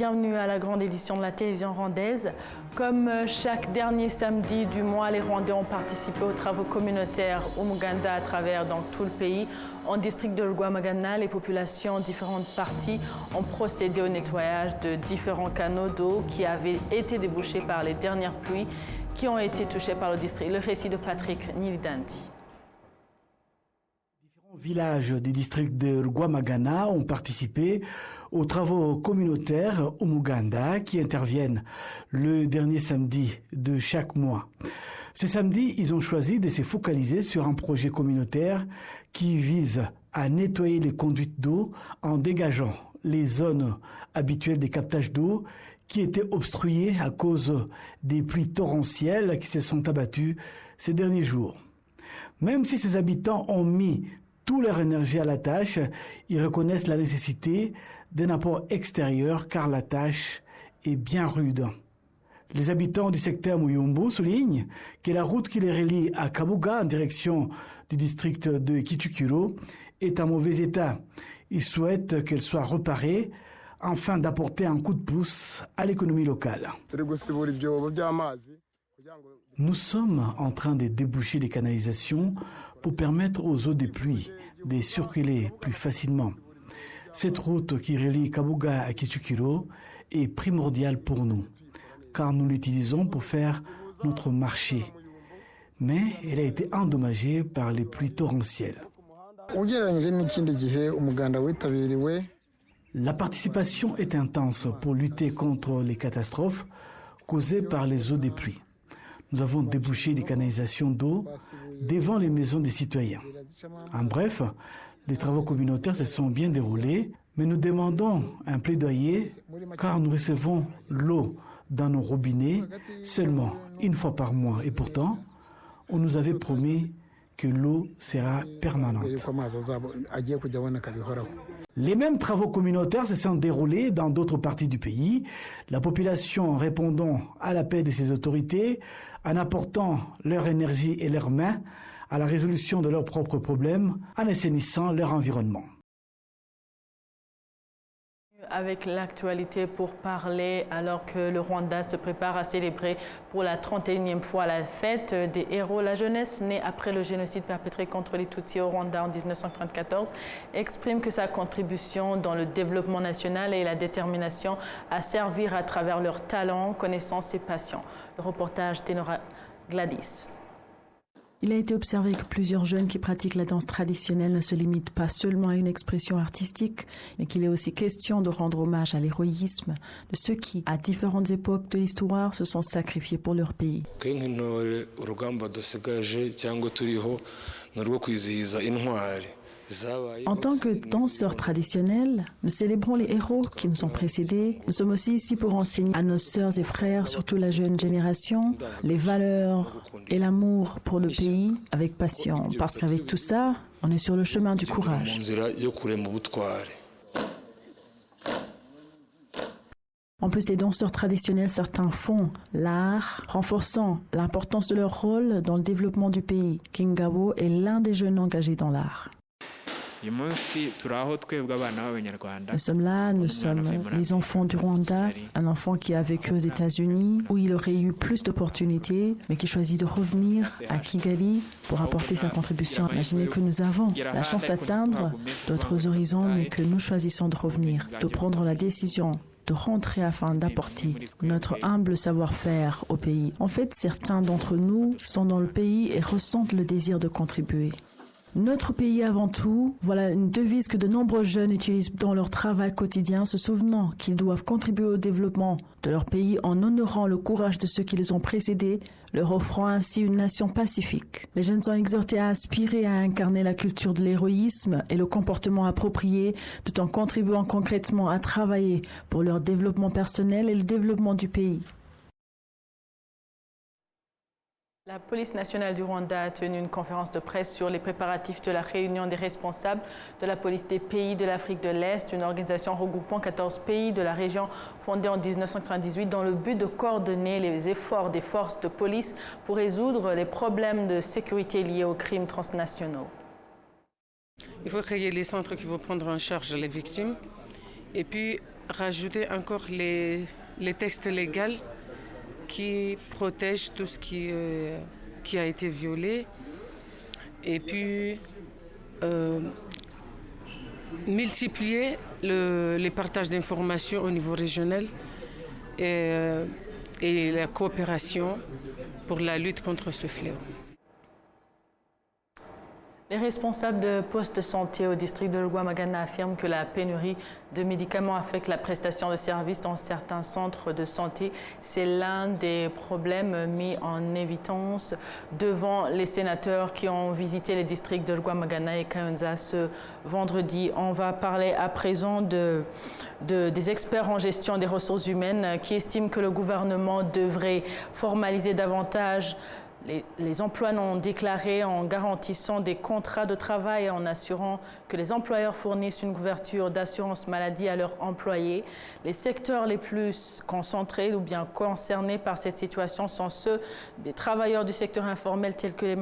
bienvenue à la grande édition de la télévision rwandaise. Comme chaque dernier samedi du mois, les Rwandais ont participé aux travaux communautaires au Muganda à travers dans tout le pays. En district de Rwamagana, les populations de différentes parties ont procédé au nettoyage de différents canaux d'eau qui avaient été débouchés par les dernières pluies qui ont été touchés par le district. Le récit de Patrick Nilidandi. Villages du district de Rwamagana ont participé aux travaux communautaires au Muganda qui interviennent le dernier samedi de chaque mois. Ce samedi, ils ont choisi de se focaliser sur un projet communautaire qui vise à nettoyer les conduites d'eau en dégageant les zones habituelles des captages d'eau qui étaient obstruées à cause des pluies torrentielles qui se sont abattues ces derniers jours. Même si ces habitants ont mis toute leur énergie à la tâche, ils reconnaissent la nécessité d'un apport extérieur car la tâche est bien rude. Les habitants du secteur Muyumbu soulignent que la route qui les relie à Kabuga en direction du district de Kichukiro est en mauvais état. Ils souhaitent qu'elle soit réparée afin d'apporter un coup de pouce à l'économie locale. Nous sommes en train de déboucher les canalisations pour permettre aux eaux de pluie de circuler plus facilement. Cette route qui relie Kabuga à Kichukiro est primordiale pour nous, car nous l'utilisons pour faire notre marché. Mais elle a été endommagée par les pluies torrentielles. La participation est intense pour lutter contre les catastrophes causées par les eaux des pluies. Nous avons débouché les canalisations d'eau devant les maisons des citoyens. En bref, les travaux communautaires se sont bien déroulés, mais nous demandons un plaidoyer car nous recevons l'eau dans nos robinets seulement une fois par mois. Et pourtant, on nous avait promis que l'eau sera permanente. Les mêmes travaux communautaires se sont déroulés dans d'autres parties du pays. La population répondant à l'appel de ces autorités en apportant leur énergie et leurs mains à la résolution de leurs propres problèmes en assainissant leur environnement. Avec l'actualité pour parler, alors que le Rwanda se prépare à célébrer pour la 31e fois la fête des héros, la jeunesse née après le génocide perpétré contre les Tutsis au Rwanda en 1994 exprime que sa contribution dans le développement national et la détermination à servir à travers leurs talents, connaissances et passions. Le reportage d'Enora Gladys. Il a été observé que plusieurs jeunes qui pratiquent la danse traditionnelle ne se limitent pas seulement à une expression artistique, mais qu'il est aussi question de rendre hommage à l'héroïsme de ceux qui, à différentes époques de l'histoire, se sont sacrifiés pour leur pays. En tant que danseurs traditionnels, nous célébrons les héros qui nous ont précédés. Nous sommes aussi ici pour enseigner à nos sœurs et frères, surtout la jeune génération, les valeurs et l'amour pour le pays avec passion. Parce qu'avec tout ça, on est sur le chemin du courage. En plus des danseurs traditionnels, certains font l'art, renforçant l'importance de leur rôle dans le développement du pays. Kingabo est l'un des jeunes engagés dans l'art. Nous sommes là, nous sommes les enfants du Rwanda, un enfant qui a vécu aux États-Unis, où il aurait eu plus d'opportunités, mais qui choisit de revenir à Kigali pour apporter sa contribution. Imaginez que nous avons la chance d'atteindre d'autres horizons, mais que nous choisissons de revenir, de prendre la décision de rentrer afin d'apporter notre humble savoir-faire au pays. En fait, certains d'entre nous sont dans le pays et ressentent le désir de contribuer. Notre pays avant tout, voilà une devise que de nombreux jeunes utilisent dans leur travail quotidien, se souvenant qu'ils doivent contribuer au développement de leur pays en honorant le courage de ceux qui les ont précédés, leur offrant ainsi une nation pacifique. Les jeunes sont exhortés à aspirer à incarner la culture de l'héroïsme et le comportement approprié, tout en contribuant concrètement à travailler pour leur développement personnel et le développement du pays. La police nationale du Rwanda a tenu une conférence de presse sur les préparatifs de la réunion des responsables de la police des pays de l'Afrique de l'Est, une organisation regroupant 14 pays de la région fondée en 1998 dans le but de coordonner les efforts des forces de police pour résoudre les problèmes de sécurité liés aux crimes transnationaux. Il faut créer les centres qui vont prendre en charge les victimes et puis rajouter encore les textes légaux qui protègent tout ce qui a été violé. Et puis multiplier les partages d'informations au niveau régional et la coopération pour la lutte contre ce fléau. Les responsables de postes de santé au district de Ruguamagana affirment que la pénurie de médicaments affecte la prestation de services dans certains centres de santé. C'est l'un des problèmes mis en évidence devant les sénateurs qui ont visité les districts de Ruguamagana et Kayonza ce vendredi. On va parler à présent des experts en gestion des ressources humaines qui estiment que le gouvernement devrait formaliser davantage les emplois non déclarés en garantissant des contrats de travail et en assurant que les employeurs fournissent une couverture d'assurance maladie à leurs employés. Les secteurs les plus concentrés ou bien concernés par cette situation sont ceux des travailleurs du secteur informel tels que les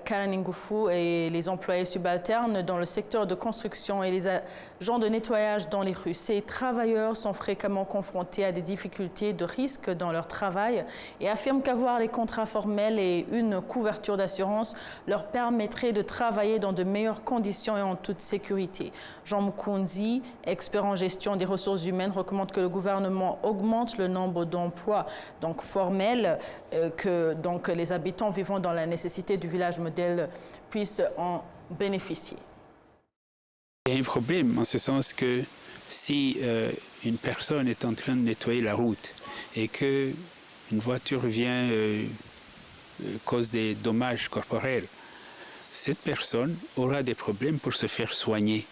Karaningufu et les employés subalternes dans le secteur de construction et les agents de nettoyage dans les rues. Ces travailleurs sont fréquemment confrontés à des difficultés de risque dans leur travail et affirment qu'avoir les contrats formels et une couverture d'assurance leur permettrait de travailler dans de meilleures conditions et en toute sécurité. Jean Mukunzi, expert en gestion des ressources humaines, recommande que le gouvernement augmente le nombre d'emplois formels, que les habitants vivant dans la nécessité du village modèle puissent en bénéficier. Il y a un problème en ce sens que si une personne est en train de nettoyer la route et qu'une voiture vient cause des dommages corporels, cette personne aura des problèmes pour se faire soigner.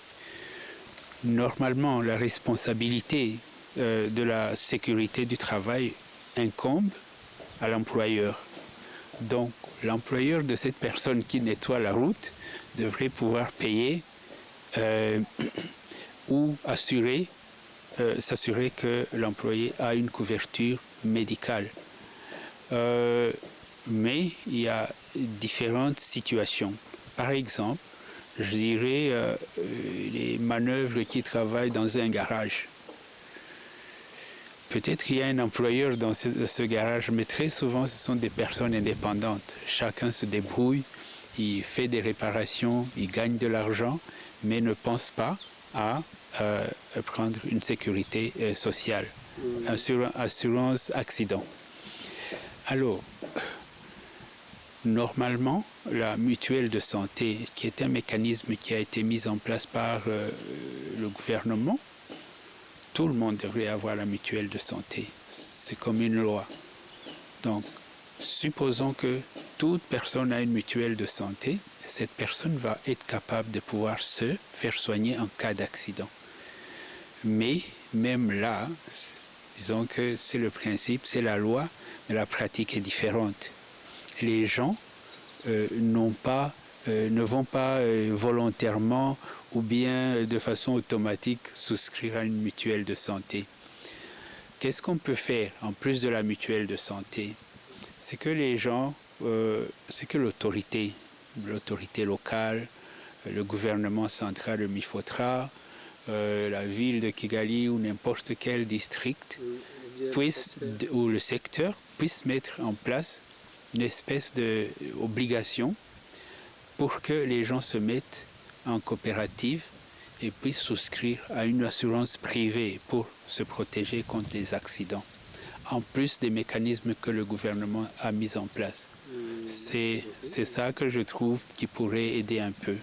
Normalement, la responsabilité de la sécurité du travail incombe à l'employeur. Donc, l'employeur de cette personne qui nettoie la route devrait pouvoir payer ou s'assurer que l'employé a une couverture médicale. Mais il y a différentes situations. Par exemple, je dirais les manœuvres qui travaillent dans un garage. Peut-être qu'il y a un employeur dans ce garage, mais très souvent, ce sont des personnes indépendantes. Chacun se débrouille, il fait des réparations, il gagne de l'argent, mais ne pense pas à prendre une sécurité sociale, assurance accident. Alors, normalement, la mutuelle de santé, qui est un mécanisme qui a été mis en place par le gouvernement, tout le monde devrait avoir la mutuelle de santé. C'est comme une loi. Donc, supposons que toute personne a une mutuelle de santé, cette personne va être capable de pouvoir se faire soigner en cas d'accident. Mais même là, disons que c'est le principe, c'est la loi, mais la pratique est différente. Les gens ne vont pas volontairement ou bien de façon automatique souscrire à une mutuelle de santé. Qu'est-ce qu'on peut faire en plus de la mutuelle de santé? C'est que les gens, c'est que l'autorité locale, le gouvernement central de Mifotra, la ville de Kigali ou n'importe quel district ou le secteur puisse mettre en place une espèce d'obligation pour que les gens se mettent en coopérative et puissent souscrire à une assurance privée pour se protéger contre les accidents, en plus des mécanismes que le gouvernement a mis en place. C'est ça que je trouve qui pourrait aider un peu.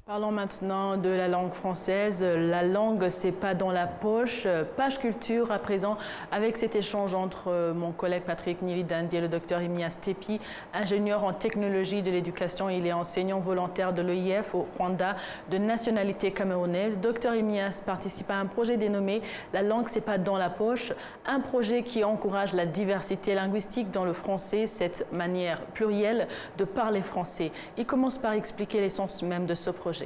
Parlons maintenant de la langue française. La langue, c'est pas dans la poche. Page culture à présent avec cet échange entre mon collègue Patrick Nilidandi et le docteur Imias Tepi, ingénieur en technologie de l'éducation. Il est enseignant volontaire de l'EIF au Rwanda de nationalité camerounaise. Docteur Imias participe à un projet dénommé La langue, c'est pas dans la poche. Un projet qui encourage la diversité linguistique dans le français, cette manière plurielle de parler français. Il commence par expliquer l'essence même de ce projet.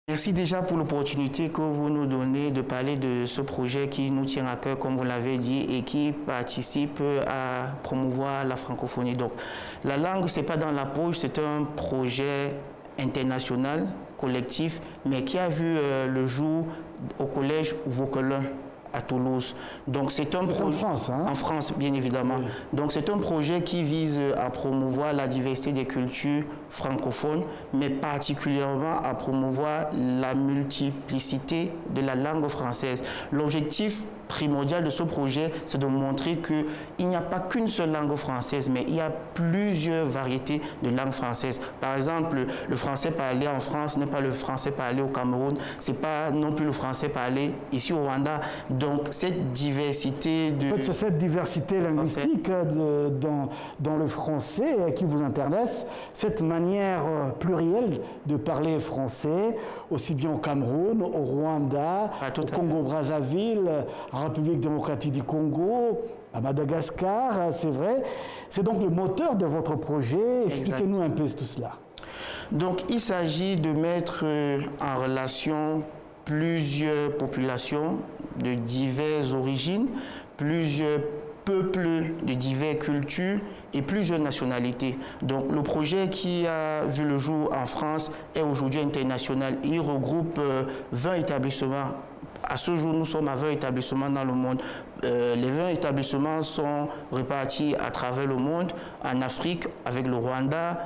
Merci déjà pour l'opportunité que vous nous donnez de parler de ce projet qui nous tient à cœur, comme vous l'avez dit, et qui participe à promouvoir la francophonie. Donc, la langue, c'est pas dans la poche, c'est un projet international, collectif, mais qui a vu le jour au collège Vauquelin à Toulouse. Donc c'est un projet en France, hein? En France, bien évidemment. Oui. Donc c'est un projet qui vise à promouvoir la diversité des cultures francophones, mais particulièrement à promouvoir la multiplicité de la langue française. L'objectif primordial de ce projet, c'est de montrer qu'il n'y a pas qu'une seule langue française, mais il y a plusieurs variétés de langues françaises. Par exemple, le français parlé en France n'est pas le français parlé au Cameroun, c'est pas non plus le français parlé ici au Rwanda. Donc cette diversité de... En fait, c'est cette diversité linguistique dans le français qui vous intéresse, cette manière plurielle de parler français, aussi bien au Cameroun, au Rwanda, au Congo-Brazzaville, en République démocratique du Congo, à Madagascar, c'est vrai. C'est donc le moteur de votre projet. Expliquez-nous un peu tout cela. Donc, il s'agit de mettre en relation plusieurs populations de diverses origines, plusieurs peuples de diverses cultures et plusieurs nationalités. Donc le projet qui a vu le jour en France est aujourd'hui international. Il regroupe 20 établissements. À ce jour, nous sommes à 20 établissements dans le monde. Les 20 établissements sont répartis à travers le monde, en Afrique avec le Rwanda,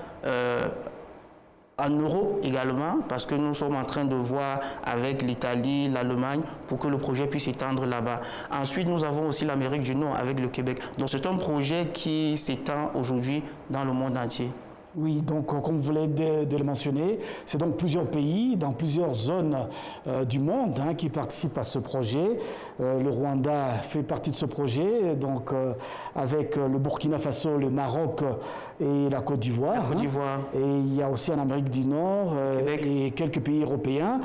en Europe également, parce que nous sommes en train de voir avec l'Italie, l'Allemagne, pour que le projet puisse s'étendre là-bas. Ensuite, nous avons aussi l'Amérique du Nord avec le Québec. Donc c'est un projet qui s'étend aujourd'hui dans le monde entier. Oui, donc comme vous venez de le mentionner, c'est donc plusieurs pays, dans plusieurs zones du monde qui participent à ce projet. Le Rwanda fait partie de ce projet, donc avec le Burkina Faso, le Maroc et la Côte d'Ivoire. Et il y a aussi en Amérique du Nord et quelques pays européens.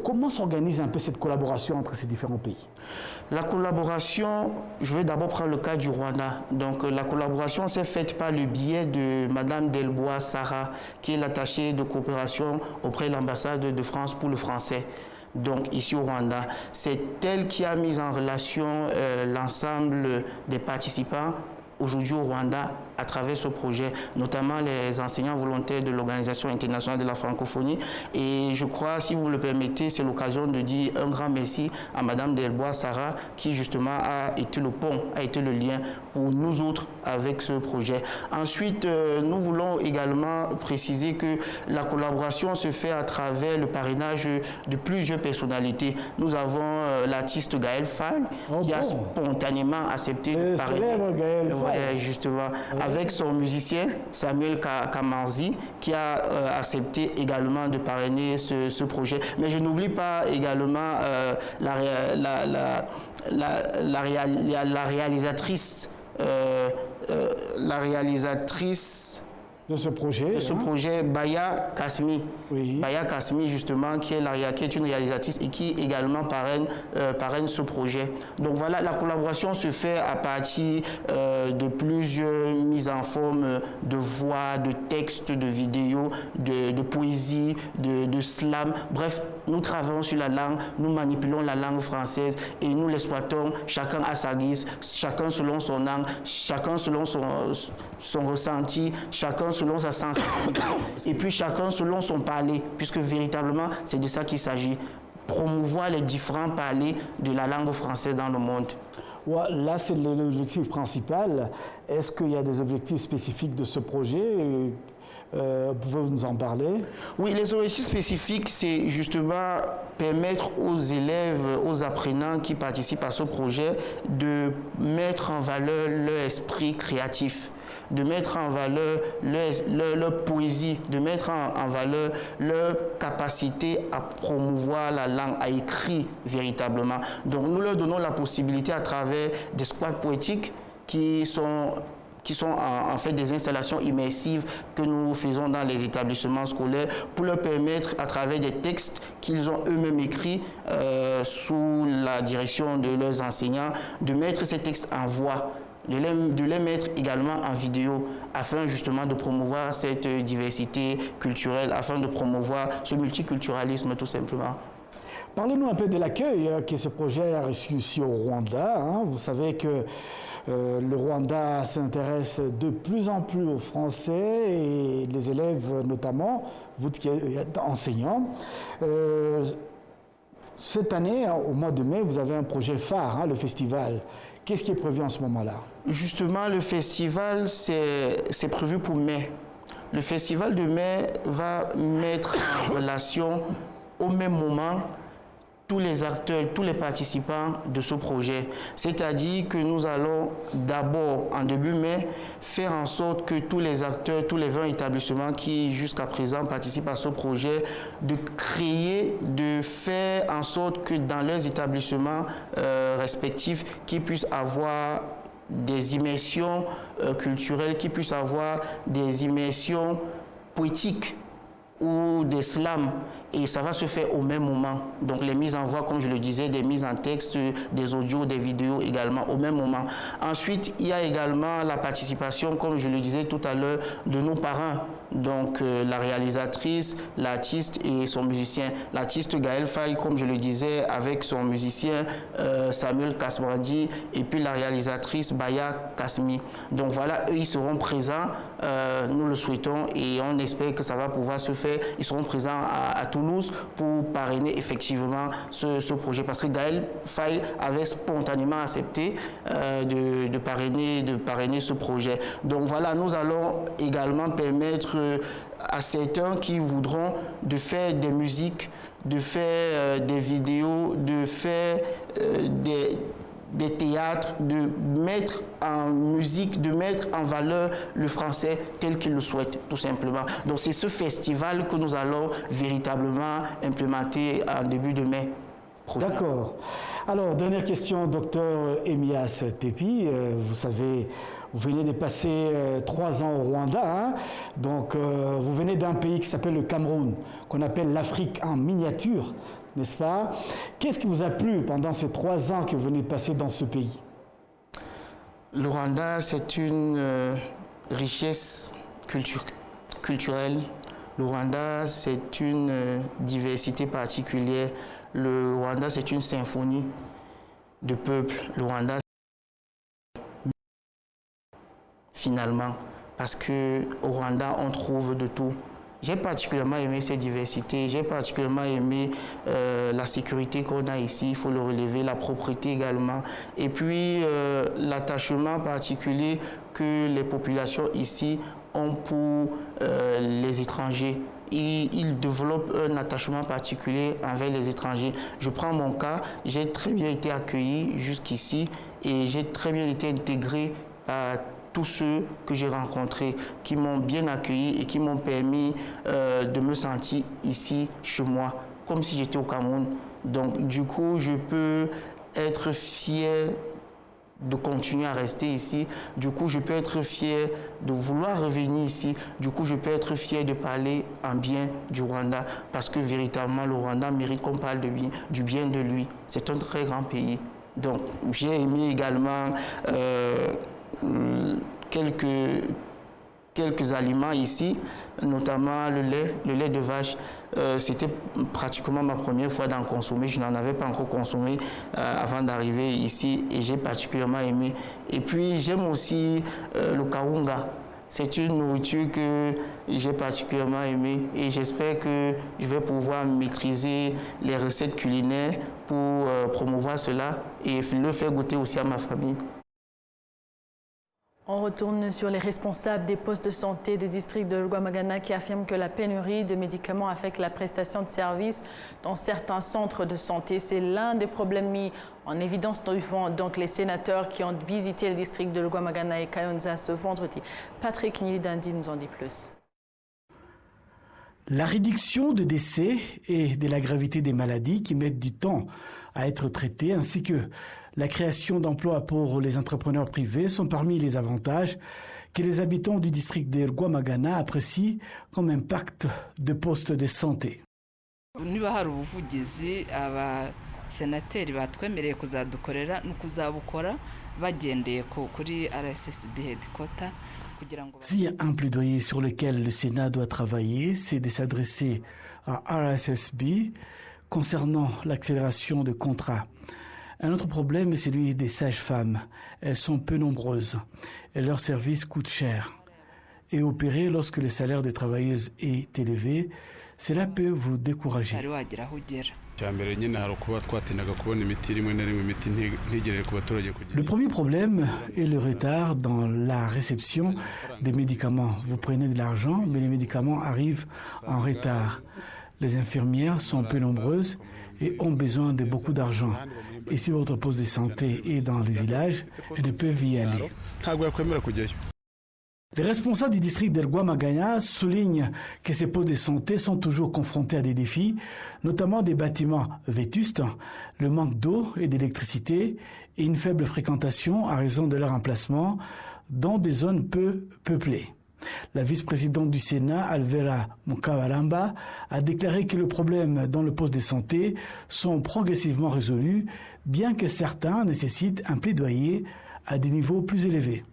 Comment s'organise un peu cette collaboration entre ces différents pays? La collaboration, je vais d'abord prendre le cas du Rwanda. Donc la collaboration s'est faite par le biais de Madame Delbois Sarah, qui est l'attachée de coopération auprès de l'ambassade de France pour le français. Donc ici au Rwanda, c'est elle qui a mis en relation l'ensemble des participants aujourd'hui au Rwanda à travers ce projet, notamment les enseignants volontaires de l'Organisation internationale de la francophonie. Et je crois, si vous me le permettez, c'est l'occasion de dire un grand merci à Madame Delbois Sarah, qui justement a été le pont, a été le lien pour nous autres avec ce projet. Ensuite, nous voulons également préciser que la collaboration se fait à travers le parrainage de plusieurs personnalités. Nous avons l'artiste Gaël Fall, qui a spontanément accepté de parrainer. Ouais, justement. Avec son musicien Samuel Kamanzi, qui a accepté également de parrainer ce projet. Mais je n'oublie pas également la réalisatrice de ce projet, Baya Kasmi. Oui. Baya Kasmi, justement, qui est une réalisatrice et qui également parraine ce projet. Donc voilà, la collaboration se fait à partir de plusieurs mises en forme de voix, de textes, de vidéos, de poésie, de slam. Bref, nous travaillons sur la langue, nous manipulons la langue française et nous l'exploitons, chacun à sa guise, chacun selon son angle, chacun selon son ressenti, chacun selon sa sensibilité et puis chacun selon son parler, puisque véritablement c'est de ça qu'il s'agit, promouvoir les différents parlers de la langue française dans le monde. Ouais, là, c'est l'objectif principal. Est-ce qu'il y a des objectifs spécifiques de ce projet? Pouvez-vous nous en parler? Oui, les objectifs spécifiques, c'est justement permettre aux élèves, aux apprenants qui participent à ce projet de mettre en valeur leur esprit créatif, de mettre en valeur leur poésie, de mettre en valeur leur capacité à promouvoir la langue, à écrire véritablement. Donc nous leur donnons la possibilité à travers des squats poétiques qui sont en fait des installations immersives que nous faisons dans les établissements scolaires pour leur permettre, à travers des textes qu'ils ont eux-mêmes écrits sous la direction de leurs enseignants, de mettre ces textes en voix, de les mettre également en vidéo, afin justement de promouvoir cette diversité culturelle, afin de promouvoir ce multiculturalisme tout simplement. Parlez-nous un peu de l'accueil que ce projet a reçu ici au Rwanda. Vous savez que le Rwanda s'intéresse de plus en plus aux Français et les élèves notamment, vous qui êtes enseignants. Cette année, au mois de mai, vous avez un projet phare, le festival. Qu'est-ce qui est prévu en ce moment-là? Justement, le festival, c'est prévu pour mai. Le festival de mai va mettre en relation au même moment tous les acteurs, tous les participants de ce projet. C'est-à-dire que nous allons d'abord, en début mai, faire en sorte que tous les acteurs, tous les 20 établissements qui jusqu'à présent participent à ce projet, de créer, de faire en sorte que dans leurs établissements respectifs, qu'ils puissent avoir des immersions culturelles, qu'ils puissent avoir des immersions poétiques ou des slams. Et ça va se faire au même moment. Donc les mises en voix, comme je le disais, des mises en texte, des audios, des vidéos également au même moment. Ensuite, il y a également la participation, comme je le disais tout à l'heure, de nos parents. Donc la réalisatrice, l'artiste et son musicien. L'artiste Gaël Faye, comme je le disais, avec son musicien Samuel Kasmandi, et puis la réalisatrice Baya Kasmi. Donc voilà, eux, ils seront présents, nous le souhaitons, et on espère que ça va pouvoir se faire. Ils seront présents à Toulouse pour parrainer effectivement ce projet. Parce que Gaël Faye avait spontanément accepté de parrainer ce projet. Donc voilà, nous allons également permettre à certains qui voudront de faire des musiques, de faire des vidéos, de faire des théâtres, de mettre en musique, de mettre en valeur le français tel qu'ils le souhaitent, tout simplement. Donc c'est ce festival que nous allons véritablement implémenter en début de mai. D'accord. Alors, dernière question, docteur Emias Tepi. Vous savez, vous venez de passer 3 ans au Rwanda. Donc, vous venez d'un pays qui s'appelle le Cameroun, qu'on appelle l'Afrique en miniature, n'est-ce pas? Qu'est-ce qui vous a plu pendant ces 3 ans que vous venez passer dans ce pays? Le Rwanda, c'est une richesse culturelle. Le Rwanda, c'est une diversité particulière. Le Rwanda, c'est une symphonie de peuples. Le Rwanda, finalement, parce qu'au Rwanda, on trouve de tout. J'ai particulièrement aimé cette diversité, j'ai particulièrement aimé la sécurité qu'on a ici, il faut le relever, la propreté également, et puis l'attachement particulier que les populations ici ont pour les étrangers. Ils développent un attachement particulier envers les étrangers. Je prends mon cas, j'ai très bien été accueilli jusqu'ici et j'ai très bien été intégré à tous ceux que j'ai rencontrés, qui m'ont bien accueilli et qui m'ont permis de me sentir ici, chez moi, comme si j'étais au Cameroun. Donc du coup, je peux être fier de continuer à rester ici. Du coup, je peux être fier de vouloir revenir ici. Du coup, je peux être fier de parler en bien du Rwanda parce que véritablement, le Rwanda mérite qu'on parle du bien de lui. C'est un très grand pays. Donc, j'ai aimé également quelques aliments ici, notamment le lait de vache. C'était pratiquement ma première fois d'en consommer. Je n'en avais pas encore consommé avant d'arriver ici et j'ai particulièrement aimé. Et puis j'aime aussi le kawunga. C'est une nourriture que j'ai particulièrement aimée et j'espère que je vais pouvoir maîtriser les recettes culinaires pour promouvoir cela et le faire goûter aussi à ma famille. On retourne sur les responsables des postes de santé du district de Rwamagana qui affirment que la pénurie de médicaments affecte la prestation de services dans certains centres de santé. C'est l'un des problèmes mis en évidence devant donc les sénateurs qui ont visité le district de Rwamagana et Kayonza ce vendredi. Patrick Nilidandi nous en dit plus. La réduction de décès et de la gravité des maladies qui mettent du temps à être traitées, ainsi que la création d'emplois pour les entrepreneurs privés sont parmi les avantages que les habitants du district de Rwamagana apprécient comme impact de postes de santé. Niba hari ubuvugizi abasenateri batwemereye kuzadukorera no kuzabukora bagendeye kuri RSSB headquarter. S'il y a un plaidoyer sur lequel le Sénat doit travailler, c'est de s'adresser à RSSB concernant l'accélération des contrats. Un autre problème est celui des sages-femmes. Elles sont peu nombreuses et leur service coûte cher. Et opérer lorsque le salaire des travailleuses est élevé, cela peut vous décourager. Le premier problème est le retard dans la réception des médicaments. Vous prenez de l'argent, mais les médicaments arrivent en retard. Les infirmières sont peu nombreuses et ont besoin de beaucoup d'argent. Et si votre poste de santé est dans le village, elles ne peuvent y aller. Les responsables du district d'Erguamagana soulignent que ces postes de santé sont toujours confrontés à des défis, notamment des bâtiments vétustes, le manque d'eau et d'électricité et une faible fréquentation à raison de leur emplacement dans des zones peu peuplées. La vice-présidente du Sénat, Alvera Mukawaramba, a déclaré que les problèmes dans le poste de santé sont progressivement résolus, bien que certains nécessitent un plaidoyer à des niveaux plus élevés.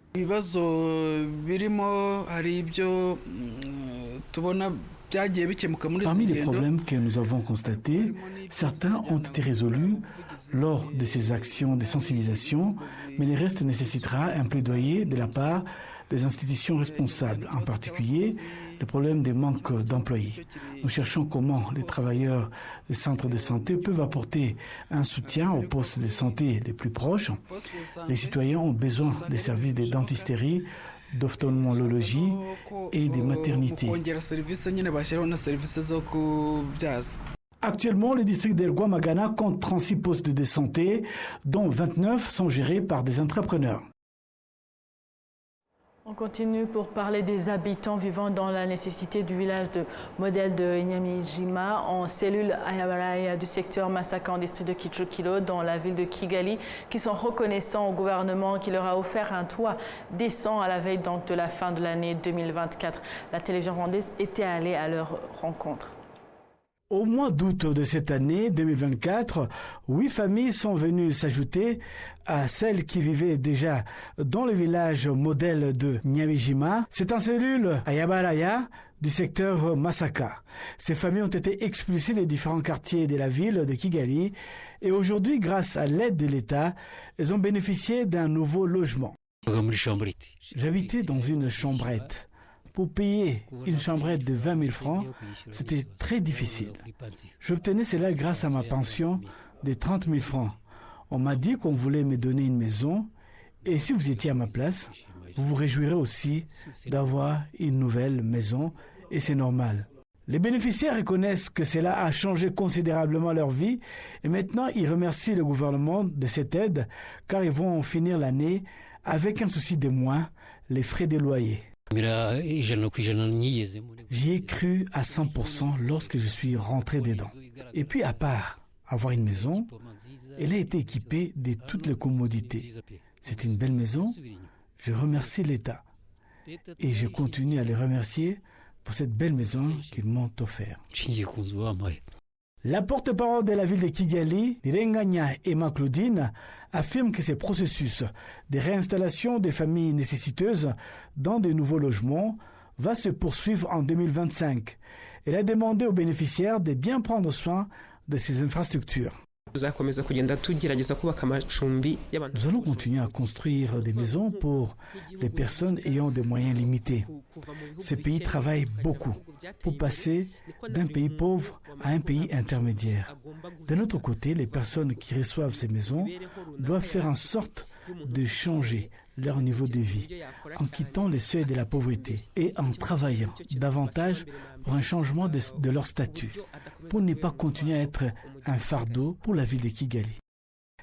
Parmi les problèmes que nous avons constatés, certains ont été résolus lors de ces actions de sensibilisation, mais le reste nécessitera un plaidoyer de la part des institutions responsables, en particulier le problème des manques d'employés. Nous cherchons comment les travailleurs des centres de santé peuvent apporter un soutien aux postes de santé les plus proches. Les citoyens ont besoin des services de dentisterie, d'ophtalmologie et des maternités. Actuellement, le district d'Erguamagana compte 36 postes de santé, dont 29 sont gérés par des entrepreneurs. On continue pour parler des habitants vivant dans la nécessité du village de modèle de Nyamijima en cellule Ayabaraya du secteur Masaka en district de Kichukilo dans la ville de Kigali qui sont reconnaissants au gouvernement qui leur a offert un toit décent à la veille donc de la fin de l'année 2024. La télévision rwandaise était allée à leur rencontre. Au mois d'août de cette année 2024, 8 familles sont venues s'ajouter à celles qui vivaient déjà dans le village modèle de Nyamijima. C'est en cellule Ayabaraya du secteur Masaka. Ces familles ont été expulsées des différents quartiers de la ville de Kigali et aujourd'hui, grâce à l'aide de l'État, elles ont bénéficié d'un nouveau logement. J'habitais dans une chambrette. Pour payer une chambrette de 20 000 francs, c'était très difficile. J'obtenais cela grâce à ma pension de 30 000 francs. On m'a dit qu'on voulait me donner une maison et si vous étiez à ma place, vous vous réjouirez aussi d'avoir une nouvelle maison et c'est normal. Les bénéficiaires reconnaissent que cela a changé considérablement leur vie et maintenant ils remercient le gouvernement de cette aide car ils vont finir l'année avec un souci de moins, les frais de loyer. J'y ai cru à 100% lorsque je suis rentré dedans. Et puis à part avoir une maison, elle a été équipée de toutes les commodités. C'est une belle maison. Je remercie l'État. Et je continue à les remercier pour cette belle maison qu'ils m'ont offerte. La porte-parole de la ville de Kigali, Nirenganya Emma Claudine, affirme que ce processus de réinstallation des familles nécessiteuses dans de nouveaux logements va se poursuivre en 2025. Elle a demandé aux bénéficiaires de bien prendre soin de ces infrastructures. Nous allons continuer à construire des maisons pour les personnes ayant des moyens limités. Ces pays travaillent beaucoup pour passer d'un pays pauvre à un pays intermédiaire. D'un autre côté, les personnes qui reçoivent ces maisons doivent faire en sorte de changer leur niveau de vie en quittant les seuils de la pauvreté et en travaillant davantage pour un changement de leur statut, pour ne pas continuer à être un fardeau pour la ville de Kigali.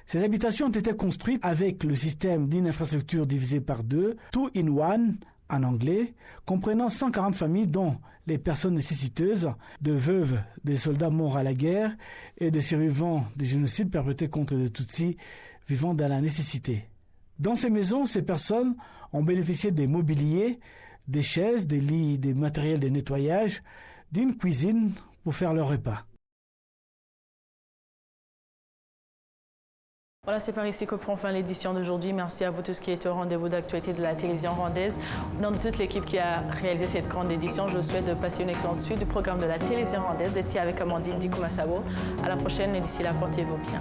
Ces habitations ont été construites avec le système d'une infrastructure divisée par deux, two in one en anglais, comprenant 140 familles dont les personnes nécessiteuses, de veuves des soldats morts à la guerre et des survivants des génocides perpétrés contre les Tutsis vivant dans la nécessité. Dans ces maisons, ces personnes ont bénéficié des mobiliers, des chaises, des lits, des matériels de nettoyage, d'une cuisine pour faire leur repas. Voilà, c'est par ici que prend fin l'édition d'aujourd'hui. Merci à vous tous qui étaient au rendez-vous d'actualité de la télévision rwandaise. Au nom de toute l'équipe qui a réalisé cette grande édition, je vous souhaite de passer une excellente suite du programme de la télévision rwandaise. J'étais avec Amandine Dikoumassabo. À la prochaine et d'ici là, portez-vous bien.